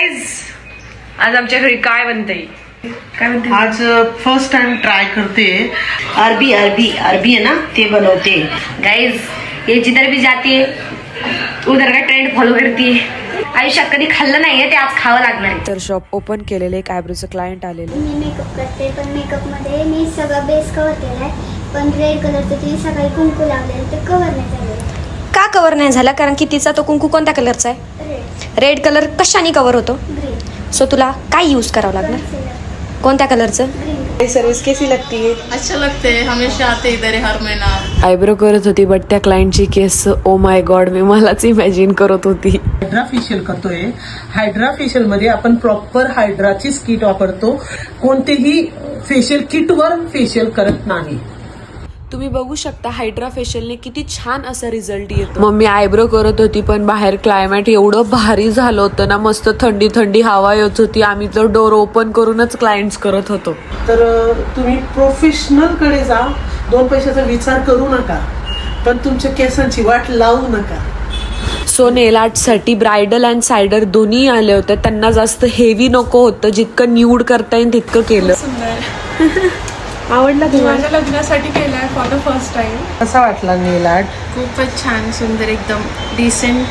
Guys, आज आमच्या घरी काय बनतंय? आज फर्स्ट टाइम ट्राई करते अरबी है ना, ते बनवते। गाईज, ये जिधर भी जाती है उधर का ट्रेंड फॉलो करती है। आयुष्यात कधी खाल्लं नाहीये, ते आज खावं लागणार आहे। तर शॉप ओपन केलेले, एक आयब्रोचं क्लायंट आलेले। मी मेकअप करते, पण मेकअप मध्ये मी सगळा बेस कव्हर केलाय, पण रेड कलरचं ती सकाळी कुंकू लावलेलं ते कव्हर नाही झालं। का कव्हर नाही झाला? कारण की तिचा तो कुंकू कोणत्या कलरचा आहे? रेड, रेड कलर कशाने कव्हर होतो? ग्रीन, सो तुला काय यूज करावं लागणार? कोणत्या कलरचं? ग्रीन। सर्विस कैसी लगती है? अच्छा लगते है, हमेशा आते इधर हर महीना। आयब्रो करत होती, बट त्या क्लायंटची केस ओ माय गॉड, मी मलाच इमॅजिन करत होती। हायड्रा फेशियल करतोय। हायड्रा फेशियल मध्ये आपण प्रॉपर हायड्राची किट वापरतो, कोणतेही फेशियल किट वर फेशियल करत नाही। तुम्ही बघू शकता हायड्रा फेशियलने किती छान असा रिझल्ट येतो। मम्मी आयब्रो करत होती, पण बाहेर क्लायमेट एवढं भारी झालं होतं ना, मस्त थंडी थंडी हवा येत होती। आम्ही तर डोर ओपन करूनच क्लायंट्स करत होतो। तर तुम्ही प्रोफेशनल कडे जा, 2 पैशाचा विचार करू नका, पण तुमच्या केसांची वाट लावू नका। सो नेल आर्ट साठी ब्रायडल अँड सायडर दोन्ही आले होते। त्यांना जास्त हेवी नको होतं, जितकं न्यूड करता येईल तितकं केलं। सुंदर आवडला तुम्हाला? माझ्या लग्नासाठी केलाय फॉर द फर्स्ट टाइम। कसा वाटला नेल आर्ट? खूपच छान, सुंदर, एकदम डिसेंट